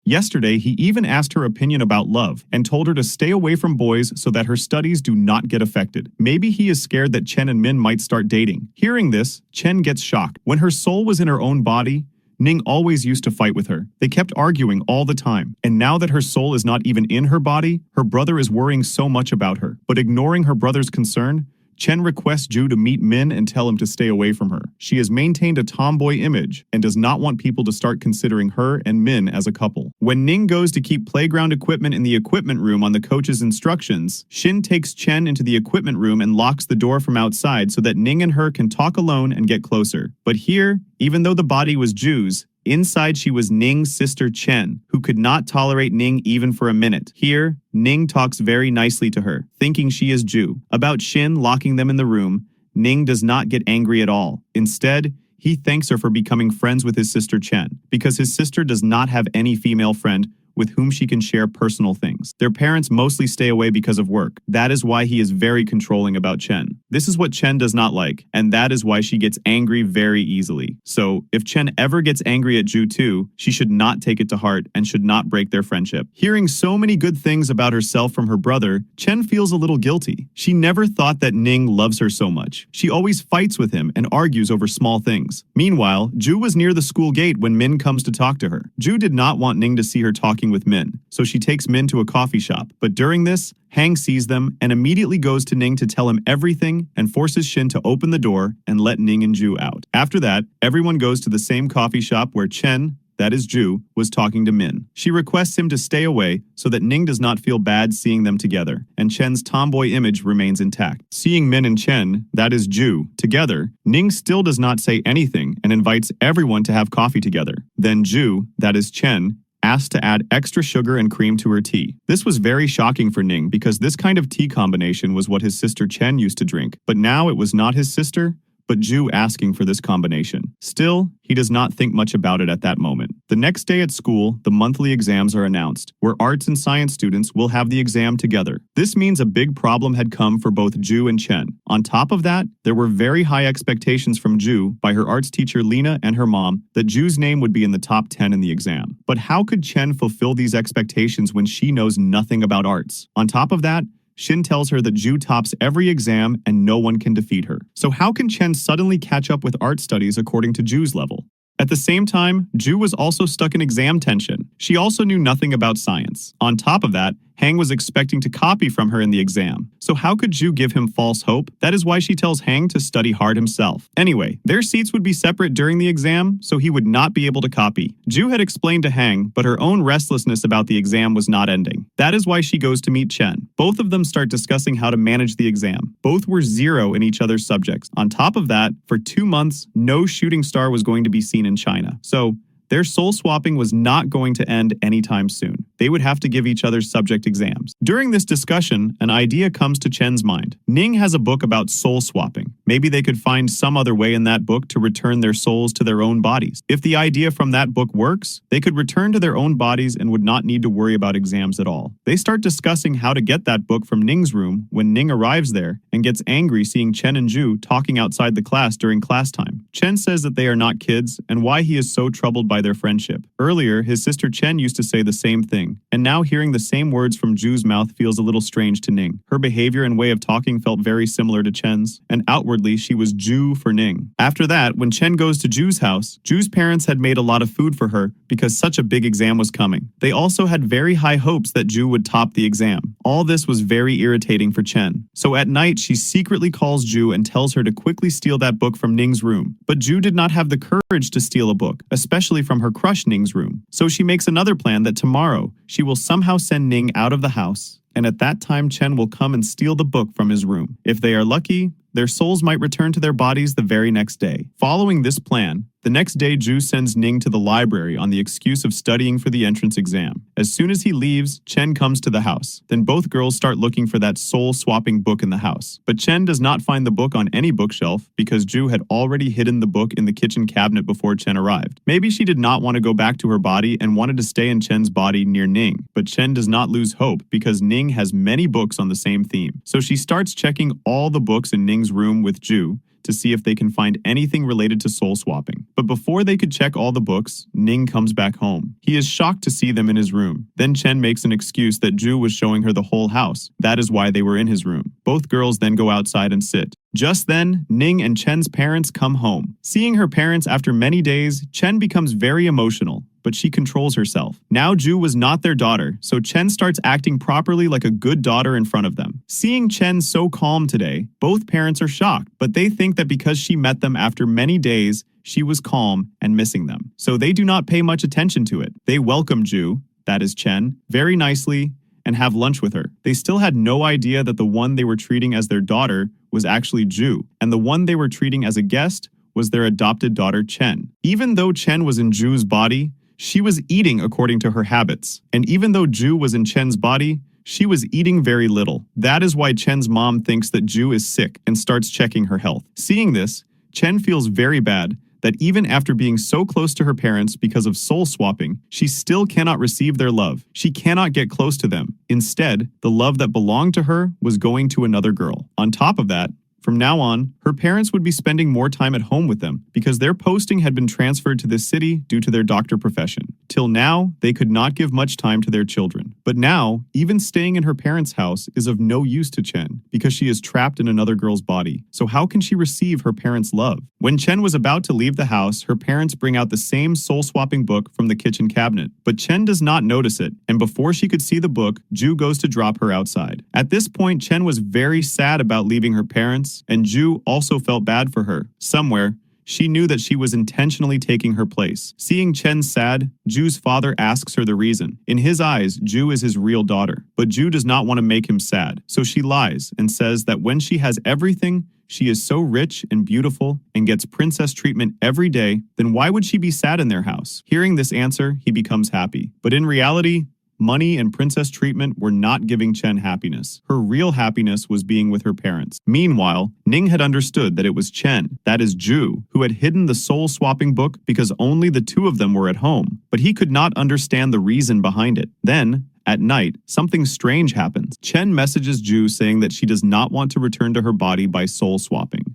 Yesterday, he even asked her opinion about love and told her to stay away from boys so that her studies do not get affected. Maybe he is scared that Chen and Min might start dating. Hearing this, Chen gets shocked. When her soul was in her own body, Ning always used to fight with her. They kept arguing all the time. And now that her soul is not even in her body, her brother is worrying so much about her. But ignoring her brother's concern, Chen requests Ju to meet Min and tell him to stay away from her. She has maintained a tomboy image and does not want people to start considering her and Min as a couple. When Ning goes to keep playground equipment in the equipment room on the coach's instructions, Shin takes Chen into the equipment room and locks the door from outside so that Ning and her can talk alone and get closer. But here, even though the body was Ju's, inside she was Ning's sister Chen, who could not tolerate Ning even for a minute. Here, Ning talks very nicely to her, thinking she is Ju. About Shin locking them in the room, Ning does not get angry at all. Instead, he thanks her for becoming friends with his sister Chen, because his sister does not have any female friend with whom she can share personal things. Their parents mostly stay away because of work. That is why he is very controlling about Chen. This is what Chen does not like, and that is why she gets angry very easily. So, if Chen ever gets angry at Ju too, she should not take it to heart and should not break their friendship. Hearing so many good things about herself from her brother, Chen feels a little guilty. She never thought that Ning loves her so much. She always fights with him and argues over small things. Meanwhile, Ju was near the school gate when Min comes to talk to her. Ju did not want Ning to see her talking with Min, so she takes Min to a coffee shop. But during this, Hang sees them and immediately goes to Ning to tell him everything and forces Shin to open the door and let Ning and Ju out. After that, everyone goes to the same coffee shop where Chen, that is Ju, was talking to Min. She requests him to stay away so that Ning does not feel bad seeing them together, and Chen's tomboy image remains intact. Seeing Min and Chen, that is Ju, together, Ning still does not say anything and invites everyone to have coffee together. Then Ju, that is Chen, asked to add extra sugar and cream to her tea. This was very shocking for Ning because this kind of tea combination was what his sister Chen used to drink, but now it was not his sister, but Ju asking for this combination. Still, he does not think much about it at that moment. The next day at school, the monthly exams are announced, where arts and science students will have the exam together. This means a big problem had come for both Ju and Chen. On top of that, there were very high expectations from Ju by her arts teacher Lena and her mom that Ju's name would be in the top 10 in the exam. But how could Chen fulfill these expectations when she knows nothing about arts? On top of that, Shin tells her that Ju tops every exam and no one can defeat her. So how can Chen suddenly catch up with art studies according to Ju's level? At the same time, Ju was also stuck in exam tension. She also knew nothing about science. On top of that, Hang was expecting to copy from her in the exam. So how could Ju give him false hope? That is why she tells Hang to study hard himself. Anyway, their seats would be separate during the exam, so he would not be able to copy. Ju had explained to Hang, but her own restlessness about the exam was not ending. That is why she goes to meet Chen. Both of them start discussing how to manage the exam. Both were 0 in each other's subjects. On top of that, for 2 months, no shooting star was going to be seen in China. So, their soul swapping was not going to end anytime soon. They would have to give each other subject exams. During this discussion, an idea comes to Chen's mind. Ning has a book about soul swapping. Maybe they could find some other way in that book to return their souls to their own bodies. If the idea from that book works, they could return to their own bodies and would not need to worry about exams at all. They start discussing how to get that book from Ning's room when Ning arrives there and gets angry seeing Chen and Ju talking outside the class during class time. Chen says that they are not kids and why he is so troubled by their friendship. Earlier, his sister Chen used to say the same thing, and now hearing the same words from Ju's mouth feels a little strange to Ning. Her behavior and way of talking felt very similar to Chen's, and outwardly she was Ju for Ning. After that, when Chen goes to Ju's house, Ju's parents had made a lot of food for her because such a big exam was coming. They also had very high hopes that Ju would top the exam. All this was very irritating for Chen. So at night, she secretly calls Ju and tells her to quickly steal that book from Ning's room. But Ju did not have the courage to steal a book, especially from her crush Ning's room. So she makes another plan that tomorrow she will somehow send Ning out of the house, and at that time Chen will come and steal the book from his room. If they are lucky, their souls might return to their bodies the very next day. Following this plan, the next day Ju sends Ning to the library on the excuse of studying for the entrance exam. As soon as he leaves, Chen comes to the house. Then both girls start looking for that soul-swapping book in the house. But Chen does not find the book on any bookshelf because Ju had already hidden the book in the kitchen cabinet before Chen arrived. Maybe she did not want to go back to her body and wanted to stay in Chen's body near Ning. But Chen does not lose hope because Ning has many books on the same theme. So she starts checking all the books in Ning's room with Ju to see if they can find anything related to soul swapping. But before they could check all the books, Ning comes back home. He is shocked to see them in his room. Then Chen makes an excuse that Ju was showing her the whole house. That is why they were in his room. Both girls then go outside and sit. Just then, Ning and Chen's parents come home. Seeing her parents after many days, Chen becomes very emotional, but she controls herself. Now Ju was not their daughter, so Chen starts acting properly like a good daughter in front of them. Seeing Chen so calm today, both parents are shocked, but they think that because she met them after many days, she was calm and missing them. So they do not pay much attention to it. They welcome Ju, that is Chen, very nicely and have lunch with her. They still had no idea that the one they were treating as their daughter was actually Ju, and the one they were treating as a guest was their adopted daughter Chen. Even though Chen was in Ju's body, she was eating according to her habits. And even though Ju was in Chen's body, she was eating very little. That is why Chen's mom thinks that Ju is sick and starts checking her health. Seeing this, Chen feels very bad that even after being so close to her parents because of soul swapping, she still cannot receive their love. She cannot get close to them. Instead, the love that belonged to her was going to another girl. On top of that, from now on, her parents would be spending more time at home with them because their posting had been transferred to this city due to their doctor profession. Till now, they could not give much time to their children. But now, even staying in her parents' house is of no use to Chen because she is trapped in another girl's body. So how can she receive her parents' love? When Chen was about to leave the house, her parents bring out the same soul-swapping book from the kitchen cabinet. But Chen does not notice it, and before she could see the book, Ju goes to drop her outside. At this point, Chen was very sad about leaving her parents, and Ju also felt bad for her. Somewhere, she knew that she was intentionally taking her place. Seeing Chen sad, Ju's father asks her the reason. In his eyes, Ju is his real daughter, but Ju does not want to make him sad. So she lies and says that when she has everything, she is so rich and beautiful and gets princess treatment every day, then why would she be sad in their house? Hearing this answer, he becomes happy. But in reality, money and princess treatment were not giving Chen happiness. Her real happiness was being with her parents. Meanwhile, Ning had understood that it was Chen, that is Ju, who had hidden the soul-swapping book because only the two of them were at home. But he could not understand the reason behind it. Then, at night, something strange happens. Chen messages Ju saying that she does not want to return to her body by soul swapping.